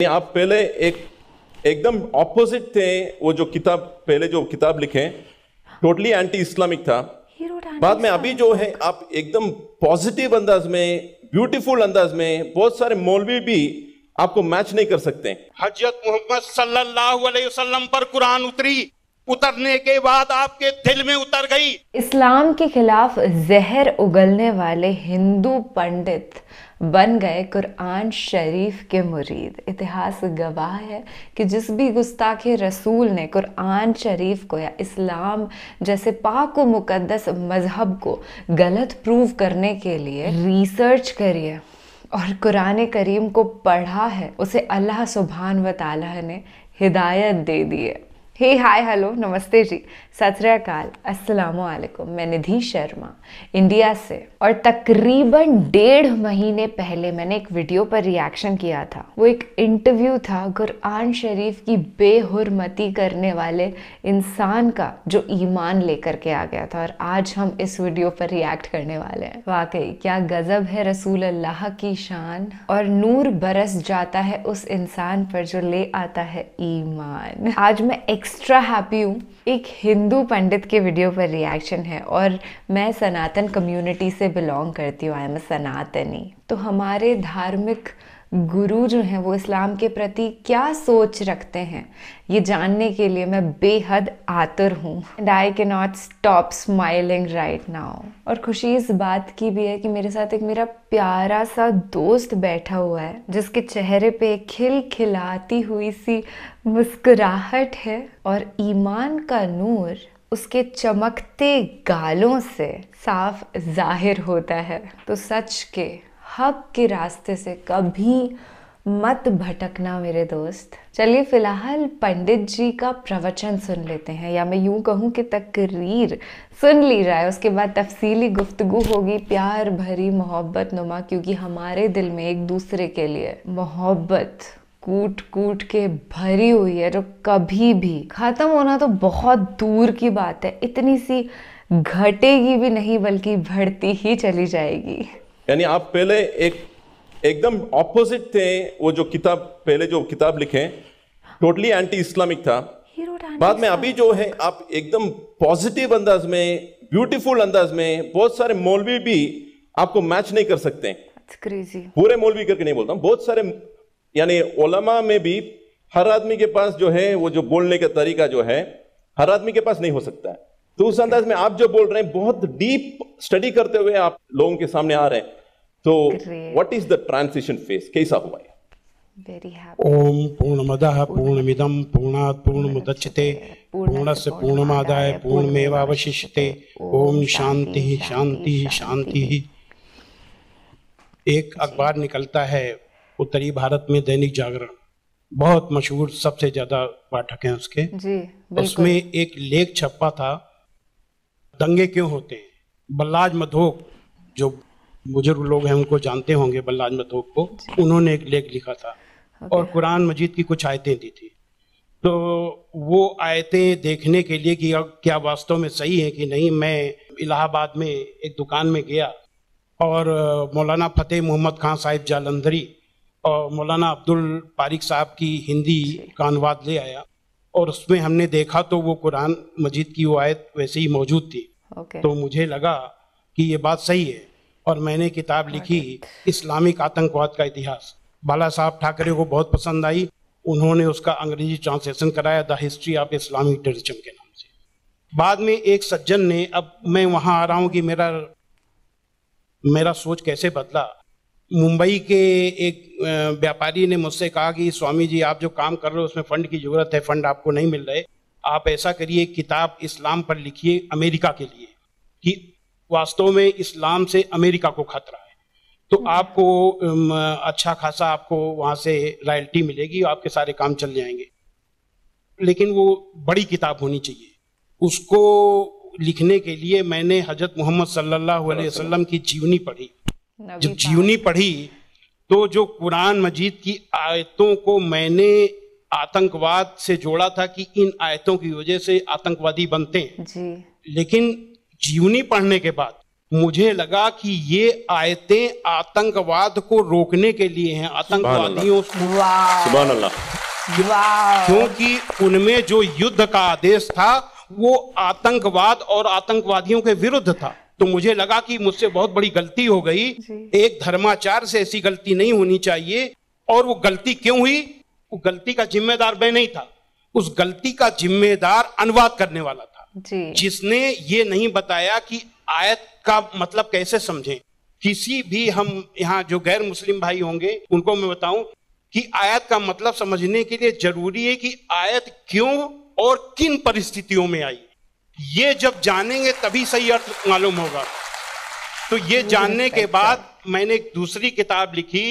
आप पहले एकदम ऑपोजिट थे। वो जो किताब पहले जो किताब लिखे टोटली एंटी इस्लामिक था। बाद में अभी जो है आप एकदम पॉजिटिव अंदाज में, ब्यूटीफुल अंदाज में, बहुत सारे मौलवी भी आपको मैच नहीं कर सकते। हजरत मोहम्मद सल्लल्लाहु अलैहि वसल्लम पर कुरान उतरने के बाद आपके दिल में उतर गई। इस्लाम के खिलाफ जहर उगलने वाले हिंदू पंडित बन गए कुरान शरीफ के मुरीद। इतिहास गवाह है कि जिस भी गुस्ताखे रसूल ने कुरान शरीफ को या इस्लाम जैसे पाक व मुकद्दस मजहब को गलत प्रूव करने के लिए रिसर्च करी है और कुरान करीम को पढ़ा है, उसे अल्लाह सुब्हान व तआला ने हिदायत दे दी है। हे हाय हेलो नमस्ते जी, सत श्री अकाल, अस्सलाम वालेकुम। मैं निधि शर्मा इंडिया से, और तकरीबन 1.5 महीने पहले मैंने एक वीडियो पर रिएक्शन किया था। वो एक इंटरव्यू था कुरान शरीफ की बेहुरमती करने वाले इंसान का जो ईमान लेकर के आ गया था, और आज हम इस वीडियो पर रिएक्ट करने वाले हैं। वाकई क्या गजब है रसूल अल्लाह की शान, और नूर बरस जाता है उस इंसान पर जो ले आता है ईमान। आज मैं एक्स्ट्रा हैप्पी हूँ। एक हिंदू पंडित के वीडियो पर रिएक्शन है, और मैं सनातन कम्युनिटी से बिलोंग करती हूँ। आई एम सनातनी। तो हमारे धार्मिक गुरु जो हैं वो इस्लाम के प्रति क्या सोच रखते हैं, ये जानने के लिए मैं बेहद आतुर हूँ। And I can not stop smiling right now. और खुशी इस बात की भी है कि मेरे साथ एक मेरा प्यारा सा दोस्त बैठा हुआ है, जिसके चेहरे पे खिलखिलाती हुई सी मुस्कुराहट है, और ईमान का नूर उसके चमकते गालों से साफ जाहिर होता है। तो सच के हक के रास्ते से कभी मत भटकना मेरे दोस्त। चलिए फिलहाल पंडित जी का प्रवचन सुन लेते हैं, या मैं यूं कहूं कि तकरीर सुन ली जाए। उसके बाद तफसीली गुफ्तगू होगी, प्यार भरी मोहब्बत नुमा, क्योंकि हमारे दिल में एक दूसरे के लिए मोहब्बत कूट कूट के भरी हुई है, जो कभी भी खत्म होना तो बहुत दूर की बात है, इतनी सी घटेगी भी नहीं बल्कि बढ़ती ही चली जाएगी। यानी आप पहले एकदम ऑपोजिट थे। वो जो किताब पहले जो किताब लिखे टोटली एंटी इस्लामिक था। बाद में अभी जो है आप एकदम पॉजिटिव अंदाज में, ब्यूटीफुल अंदाज में, बहुत सारे मौलवी भी आपको मैच नहीं कर सकते। पूरे मौलवी करके नहीं बोलता हूं, बहुत सारे यानी उलमा में भी हर आदमी के पास जो है वो जो बोलने का तरीका जो है हर आदमी के पास नहीं हो सकता है। तो उस अंदाज में आप जो बोल रहे हैं बहुत डीप स्टडी करते हुए आप लोगों के सामने आ रहे हैं। तो what is the transition phase, कैसा हुआ है? Very happy. ओम पूर्णमदः पूर्णमिदं पूर्णात् पूर्णमुदच्यते पूर्णस्य पूर्णमादाय पूर्णमेवावशिष्यते। ओम शांति शांति शांति। एक अखबार निकलता है उत्तरी भारत में, दैनिक जागरण, बहुत मशहूर, सबसे ज्यादा पाठक हैं उसके जी। उसमें एक लेख छपा था, दंगे क्यों होते हैं। बल्लाज मधोक, जो बुजुर्ग लोग हैं उनको जानते होंगे, बल्लाज मधोक को, उन्होंने एक लेख लिखा था और कुरान मजीद की कुछ आयतें दी थी। तो वो आयतें देखने के लिए कि क्या वास्तव में सही है कि नहीं, मैं इलाहाबाद में एक दुकान में गया और मौलाना फतेह मोहम्मद खान साहिब जालंधरी और मौलाना अब्दुल पारिक साहब की हिंदी का अनुवाद ले आया, और उसमें हमने देखा तो वो कुरान मजीद की वो आयत वैसे ही मौजूद थी। तो मुझे लगा कि ये बात सही है, और मैंने किताब लिखी इस्लामिक आतंकवाद का इतिहास। बाला साहब ठाकरे को बहुत पसंद आई, उन्होंने उसका अंग्रेजी ट्रांसलेशन कराया, the history of Islamic terrorism के नाम से। बाद में एक सज्जन ने, अब मैं वहाँ आ रहा हूँ कि मेरा सोच कैसे बदला। मुंबई के एक व्यापारी ने मुझसे कहा कि स्वामी जी आप जो काम कर रहे हो उसमें फंड की जरूरत है, फंड आपको नहीं मिल रहे, आप ऐसा करिए किताब इस्लाम पर लिखिए अमेरिका के लिए, कि वास्तव में इस्लाम से अमेरिका को खतरा है, तो आपको अच्छा खासा आपको वहाँ से रॉयल्टी मिलेगी, आपके सारे काम चल जाएंगे। लेकिन वो बड़ी किताब होनी चाहिए। उसको लिखने के लिए मैंने हजरत मोहम्मद सल्लल्लाहु अलैहि वसल्लम की जीवनी पढ़ी। जब जीवनी पढ़ी तो जो कुरान मजीद की आयतों को मैंने आतंकवाद से जोड़ा था कि इन आयतों की वजह से आतंकवादी बनते हैं जी। लेकिन जीवनी पढ़ने के बाद मुझे लगा कि ये आयतें आतंकवाद को रोकने के लिए हैं, आतंकवादियों को। सुभान अल्लाह। क्योंकि उनमें जो युद्ध का आदेश था वो आतंकवाद और आतंकवादियों के विरुद्ध था। तो मुझे लगा कि मुझसे बहुत बड़ी गलती हो गई, एक धर्माचार्य से ऐसी गलती नहीं होनी चाहिए। और वो गलती क्यों हुई? वो गलती का जिम्मेदार मैं नहीं था, उस गलती का जिम्मेदार अनुवाद करने वाला था जिसने ये नहीं बताया कि आयत का मतलब कैसे समझें। किसी भी हम यहाँ जो गैर मुस्लिम भाई होंगे उनको मैं बताऊं कि आयत का मतलब समझने के लिए जरूरी है कि आयत क्यों और किन परिस्थितियों में आई। ये जब जानेंगे तभी सही अर्थ मालूम होगा। तो ये जानने के बाद मैंने एक दूसरी किताब लिखी,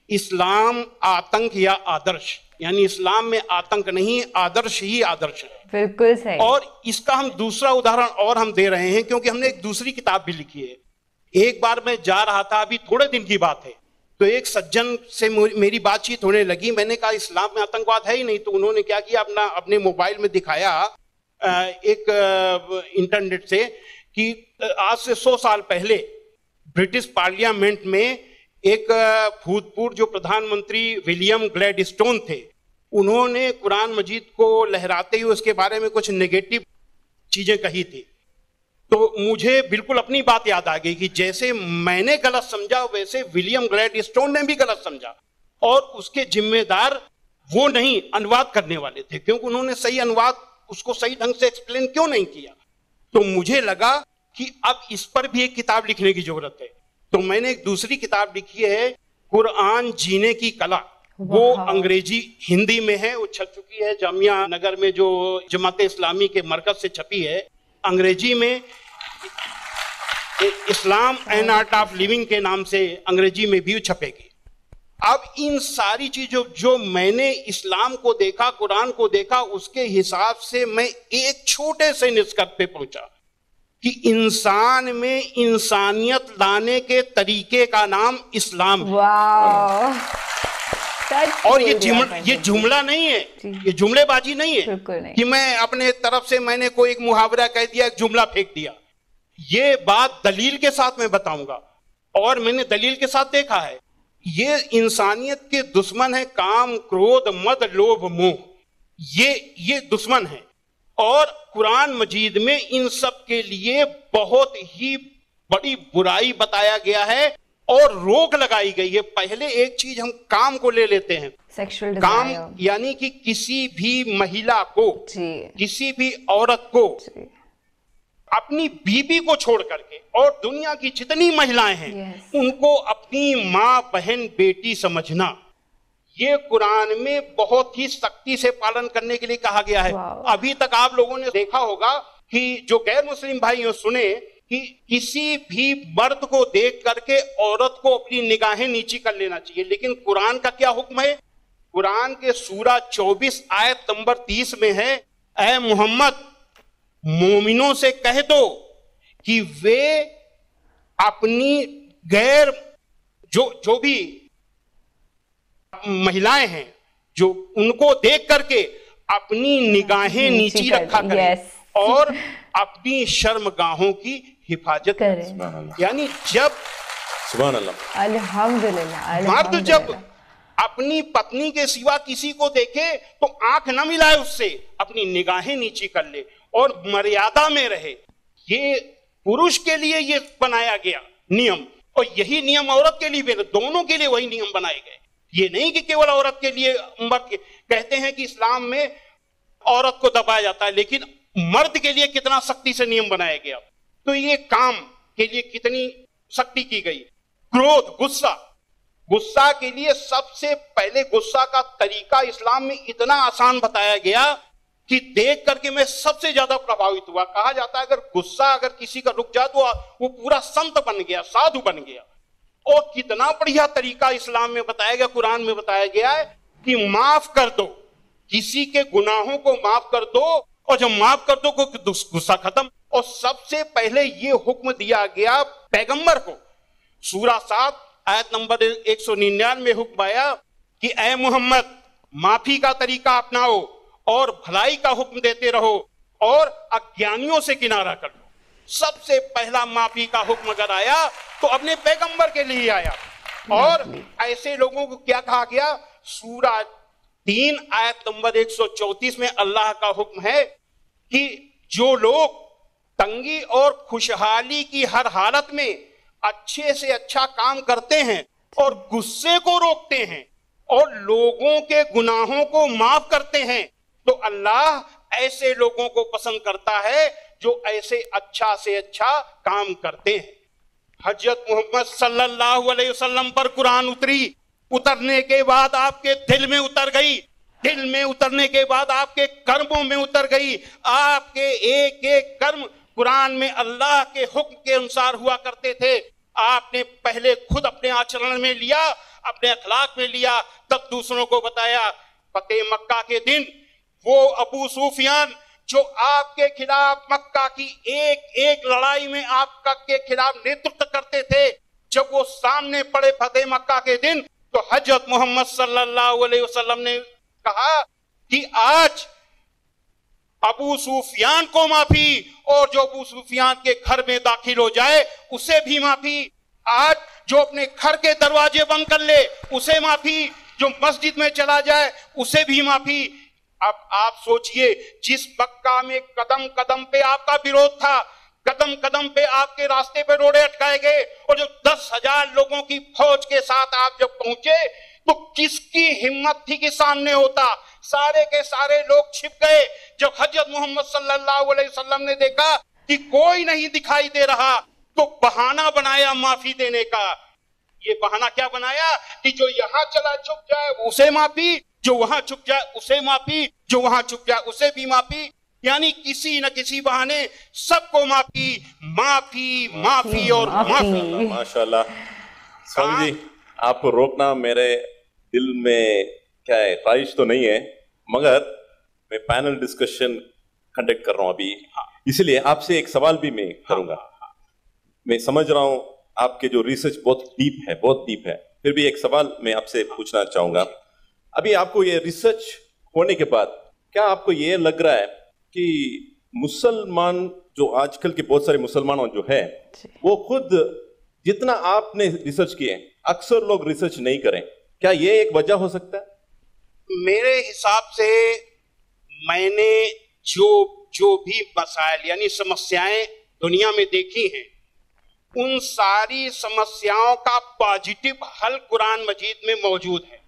इस्लाम आतंक या आदर्श, यानी इस्लाम में आतंक नहीं, आदर्श ही आदर्श है। बिल्कुल सही। और इसका हम दूसरा उदाहरण और हम दे रहे हैं क्योंकि हमने एक दूसरी किताब भी लिखी है। एक बार मैं जा रहा था, अभी थोड़े दिन की बात है, तो एक सज्जन से मेरी बातचीत होने लगी। मैंने कहा इस्लाम में आतंकवाद है ही नहीं। तो उन्होंने क्या किया, अपने मोबाइल में दिखाया एक इंटरनेट से कि आज से 100 साल पहले ब्रिटिश पार्लियामेंट में एक भूतपूर्व जो प्रधानमंत्री विलियम ग्लैडस्टोन थे, उन्होंने कुरान मजीद को लहराते हुए उसके बारे में कुछ नेगेटिव चीजें कही थी। तो मुझे बिल्कुल अपनी बात याद आ गई कि जैसे मैंने गलत समझा वैसे विलियम ग्लैडस्टोन ने भी गलत समझा, और उसके जिम्मेदार वो नहीं, अनुवाद करने वाले थे, क्योंकि उन्होंने सही अनुवाद उसको सही ढंग से एक्सप्लेन क्यों नहीं किया। तो मुझे लगा कि अब इस पर भी एक किताब लिखने की जरूरत है। तो मैंने एक दूसरी किताब लिखी है, कुरान जीने की कला। वो अंग्रेजी हिंदी में है, वो छप चुकी है जामिया नगर में जो जमात इस्लामी के मरकज से छपी है। अंग्रेजी में इस्लाम एंड आर्ट ऑफ लिविंग के नाम से अंग्रेजी में भी छपेगी। अब इन सारी चीजों जो मैंने इस्लाम को देखा, कुरान को देखा, उसके हिसाब से मैं एक छोटे से निष्कर्ष पे पहुंचा कि इंसान में इंसानियत लाने के तरीके का नाम इस्लाम है। और ये जुमला नहीं है, ये जुमलेबाजी नहीं है कि मैं अपने तरफ से मैंने कोई एक मुहावरा कह दिया, एक जुमला फेंक दिया। ये बात दलील के साथ मैं बताऊंगा, और मैंने दलील के साथ देखा है। ये इंसानियत के दुश्मन है, काम, क्रोध, मद, लोभ, मोह, ये दुश्मन है। और कुरान मजीद में इन सब के लिए बहुत ही बड़ी बुराई बताया गया है और रोक लगाई गई है। पहले एक चीज हम काम को ले लेते हैं, काम यानी कि किसी भी महिला को, किसी भी औरत को अपनी बीबी को छोड़ करके और दुनिया की जितनी महिलाएं हैं उनको अपनी मां, बहन, बेटी समझना, ये कुरान में बहुत ही सख्ती से पालन करने के लिए कहा गया है। अभी तक आप लोगों ने देखा होगा कि जो गैर मुस्लिम भाई हो सुने कि किसी भी मर्द को देख करके औरत को अपनी निगाहें नीची कर लेना चाहिए, लेकिन कुरान का क्या हुक्म है? कुरान के सूरा 24 आयत नंबर 30 में है, ऐ मोहम्मद मोमिनों से कह दो कि वे अपनी गैर जो भी महिलाएं हैं जो उनको देख करके अपनी निगाहें नीची रखा करें और अपनी शर्मगाहों की हिफाजत करें। यानी जब सुभान अल्लाह, अल्हम्दुलिल्लाह, मर्द जब अपनी पत्नी के सिवा किसी को देखे तो आंख न मिलाए उससे, अपनी निगाहें नीची कर ले और मर्यादा में रहे। ये पुरुष के लिए ये बनाया गया नियम, और यही नियम औरत के लिए भी, दोनों के लिए वही नियम बनाए गए। ये नहीं कि केवल औरत के लिए। मर्द कहते हैं कि इस्लाम में औरत को दबाया जाता है, लेकिन मर्द के लिए कितना सख्ती से नियम बनाया गया। तो ये काम के लिए कितनी सख्ती की गई। क्रोध, गुस्सा के लिए सबसे पहले गुस्सा का तरीका इस्लाम में इतना आसान बताया गया कि देख करके मैं सबसे ज्यादा प्रभावित हुआ। कहा जाता है अगर गुस्सा अगर किसी का रुक जाए तो वो पूरा संत बन गया, साधु बन गया। और कितना बढ़िया तरीका इस्लाम में बताया गया, कुरान में बताया गया है कि माफ कर दो, किसी के गुनाहों को माफ कर दो, और जब माफ कर दो गुस्सा खत्म। और सबसे पहले ये हुक्म दिया गया पैगंबर को। सूरा 7 आयत नंबर 199 में हुक्म आया कि ऐ मोहम्मद माफी का तरीका अपनाओ और भलाई का हुक्म देते रहो और अज्ञानियों से किनारा कर लो। सबसे पहला माफी का हुक्म अगर आया तो अपने पैगंबर के लिए आया। और ऐसे लोगों को क्या कहा गया? सूरा 3 आयत नंबर 134 में अल्लाह का हुक्म है कि जो लोग तंगी और खुशहाली की हर हालत में अच्छे से अच्छा काम करते हैं और गुस्से को रोकते हैं और लोगों के गुनाहों को माफ करते हैं, तो अल्लाह ऐसे लोगों को पसंद करता है जो ऐसे अच्छा से अच्छा काम करते हैं। हजरत मोहम्मद सल्लल्लाहु अलैहि वसल्लम पर कुरान उतरने के बाद आपके दिल में उतर गई, दिल में उतरने के बाद आपके कर्मों में उतर गई। आपके एक एक कर्म कुरान में अल्लाह के हुक्म के अनुसार हुआ करते थे। आपने पहले खुद अपने आचरण में लिया, अपने अखलाक में लिया, तब दूसरों को बताया। फतेह मक्का के दिन वो अबू सुफियान जो आपके खिलाफ मक्का की एक एक लड़ाई में आपका के खिलाफ नेतृत्व करते थे, जब वो सामने पड़े फतेह मक्का के दिन, तो हजरत मोहम्मद सल्लल्लाहु अलैहि वसल्लम ने कहा कि आज अबू सुफियान को माफी, और जो अबू सुफियान के घर में दाखिल हो जाए उसे भी माफी। आज जो अपने घर के दरवाजे बंद कर ले उसे माफी, जो मस्जिद में चला जाए उसे भी माफी। अब आप सोचिए, जिस मक्का में कदम कदम पे आपका विरोध था, कदम कदम पे आपके रास्ते पे रोड़े अटकाए गए, और जो 10,000 लोगों की फौज के साथ आप जब पहुंचे तो किसकी हिम्मत थी कि सामने होता? सारे के सारे लोग छिप गए। जब हजरत मोहम्मद सल्लल्लाहु अलैहि वसल्लम ने देखा कि कोई नहीं दिखाई दे रहा, तो बहाना बनाया माफी देने का। ये बहाना क्या बनाया कि जो यहां चला छुप जाए उसे माफी, जो वहां छुप जाए उसे माफी, जो वहां छुप जाए उसे भी माफी। यानी किसी न किसी बहाने सबको माफी, माफी, माफी और माफी। माशाल्लाह। स्वामी जी, आपको रोकना मेरे दिल में क्या है, ख्वाहिश तो नहीं है, मगर मैं पैनल डिस्कशन कंडक्ट कर रहा हूं अभी, इसलिए आपसे एक सवाल भी मैं करूंगा। मैं समझ रहा हूं आपके जो रिसर्च बहुत डीप है, बहुत डीप है, फिर भी एक सवाल मैं आपसे पूछना चाहूंगा। अभी आपको ये रिसर्च होने के बाद क्या आपको ये लग रहा है कि मुसलमान जो आजकल के बहुत सारे मुसलमान जो है वो खुद जितना आपने रिसर्च किए अक्सर लोग रिसर्च नहीं करें, क्या ये एक वजह हो सकता है? मेरे हिसाब से मैंने जो भी मसाइल यानी समस्याएं दुनिया में देखी हैं, उन सारी समस्याओं का पॉजिटिव हल कुरान मजीद में मौजूद है।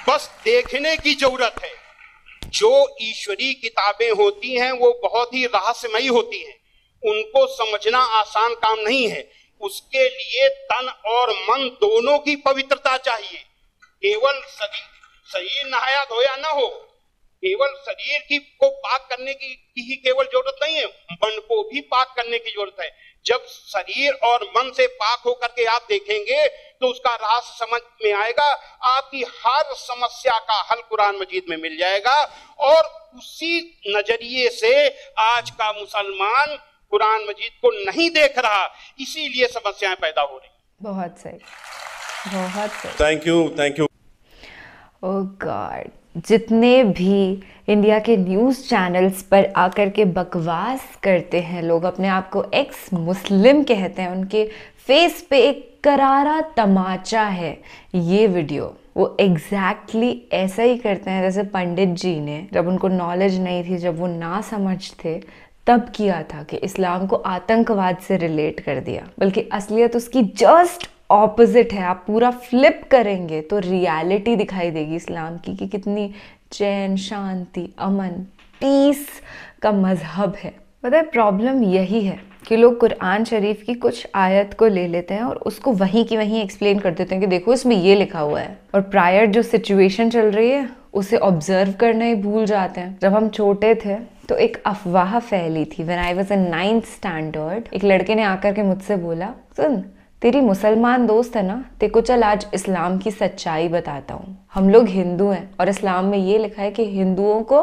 बस देखने की जरूरत है। जो ईश्वरी किताबें होती हैं वो बहुत ही रहस्यमयी होती हैं, उनको समझना आसान काम नहीं है। उसके लिए तन और मन दोनों की पवित्रता चाहिए। केवल शरीर नहाया धोया ना हो, केवल शरीर की को पाक करने की ही केवल जरूरत नहीं है, मन को भी पाक करने की जरूरत है। जब शरीर और मन से पाक होकर के आप देखेंगे तो उसका रहस्य समझ में आएगा। आपकी हर समस्या का हल कुरान मजीद में मिल जाएगा। और उसी नजरिए से आज का मुसलमान कुरान मजीद को नहीं देख रहा, इसीलिए समस्याएं पैदा हो रही। बहुत सही, बहुत सही। Thank you, thank you. Oh God, जितने भी इंडिया के न्यूज़ चैनल्स पर आकर के बकवास करते हैं लोग, अपने आप को एक्स मुस्लिम कहते हैं, उनके फेस पे एक करारा तमाचा है ये वीडियो। वो एग्जैक्टली ऐसा ही करते हैं जैसे पंडित जी ने, जब उनको नॉलेज नहीं थी, जब वो ना समझ थे, तब किया था कि इस्लाम को आतंकवाद से रिलेट कर दिया। बल्कि असलियत उसकी जस्ट ऑपोजिट है। आप पूरा फ्लिप करेंगे तो रियलिटी दिखाई देगी इस्लाम की कि कितनी चैन, शांति, अमन, पीस का मजहब है। पता है प्रॉब्लम यही है कि लोग कुरान शरीफ की कुछ आयत को ले लेते हैं और उसको वहीं की वहीं एक्सप्लेन कर देते हैं कि देखो इसमें ये लिखा हुआ है, और प्रायर जो सिचुएशन चल रही है उसे ऑब्जर्व करना ही भूल जाते हैं। जब हम छोटे थे तो एक अफवाह फैली थी। When I was in 9th standard, एक लड़के ने आकर के मुझसे बोला, सुन तेरी मुसलमान दोस्त है ना, तेरे को चल आज इस्लाम की सच्चाई बताता हूँ। हम लोग हिंदू हैं और इस्लाम में ये लिखा है कि हिंदुओं को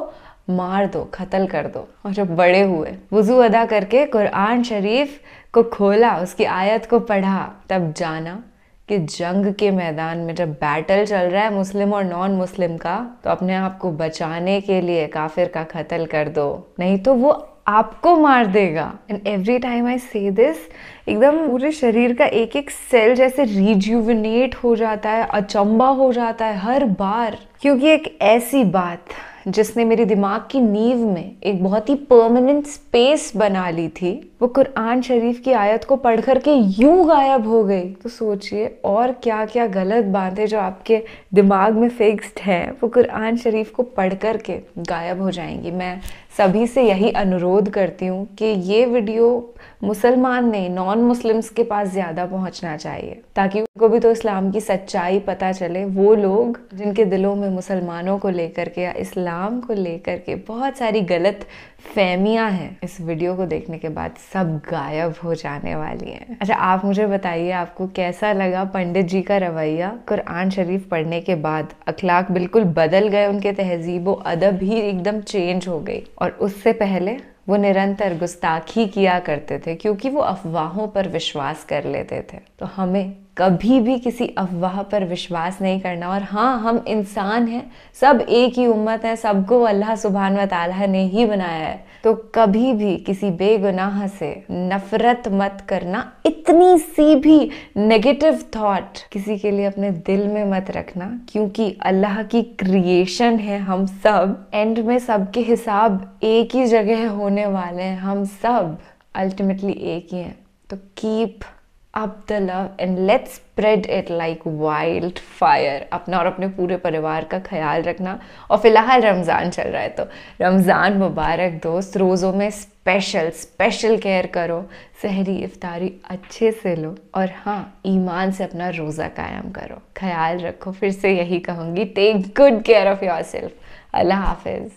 मार दो, कत्ल कर दो। और जब बड़े हुए, वुजू अदा करके कुरान शरीफ को खोला, उसकी आयत को पढ़ा, तब जाना कि जंग के मैदान में जब बैटल चल रहा है मुस्लिम और नॉन मुस्लिम का, तो अपने आप को बचाने के लिए काफिर का कत्ल कर दो, नहीं तो वो आपको मार देगा। एंड एवरी टाइम आई से दिस, एकदम पूरे शरीर का एक एक सेल जैसे रिज्यूविनेट हो जाता है, अचंबा हो जाता है हर बार, क्योंकि एक ऐसी बात जिसने मेरे दिमाग की नींव में एक बहुत ही परमानेंट स्पेस बना ली थी, वो कुरान शरीफ की आयत को पढ़ कर के यूं गायब हो गई। तो सोचिए और क्या क्या गलत बातें जो आपके दिमाग में फिक्स्ड हैं वो कुरान शरीफ को पढ़ कर के गायब हो जाएंगी। मैं सभी से यही अनुरोध करती हूँ कि ये वीडियो मुसलमान नहीं, नॉन मुस्लिम्स के पास ज़्यादा पहुँचना चाहिए, ताकि उनको भी तो इस्लाम की सच्चाई पता चले। वो लोग जिनके दिलों में मुसलमानों को लेकर के या इस्लाम को लेकर के बहुत सारी गलत फहमियां हैं, इस वीडियो को देखने के बाद सब गायब हो जाने वाली हैं। अच्छा, आप मुझे बताइए आपको कैसा लगा पंडित जी का रवैया कुरान शरीफ पढ़ने के बाद? अखलाक बिल्कुल बदल गए, उनके तहजीब व अदब ही एकदम चेंज हो गई। और उससे पहले वो निरंतर गुस्ताखी किया करते थे क्योंकि वो अफवाहों पर विश्वास कर लेते थे। तो हमें कभी भी किसी अफवाह पर विश्वास नहीं करना। और हाँ, हम इंसान हैं, सब एक ही उम्मत है, सबको अल्लाह सुब्हान व तआला ने ही बनाया है। तो कभी भी किसी बेगुनाह से नफरत मत करना, इतनी सी भी नेगेटिव थॉट किसी के लिए अपने दिल में मत रखना, क्योंकि अल्लाह की क्रिएशन है हम सब। एंड में सबके हिसाब एक ही जगह होने वाले हैं, हम सब अल्टीमेटली एक ही हैं। तो keep up the love and let's spread it like wildfire। अपना और अपने पूरे परिवार का ख्याल रखना। और फिलहाल रमज़ान चल रहा है तो रमज़ान मुबारक दोस्त। रोज़ों में स्पेशल केयर करो, सहरी इफ्तारी अच्छे से लो, और हाँ, ईमान से अपना रोज़ा कायम करो, ख्याल रखो। फिर से यही कहूँगी, take good care of yourself. अल्लाह हाफिज़।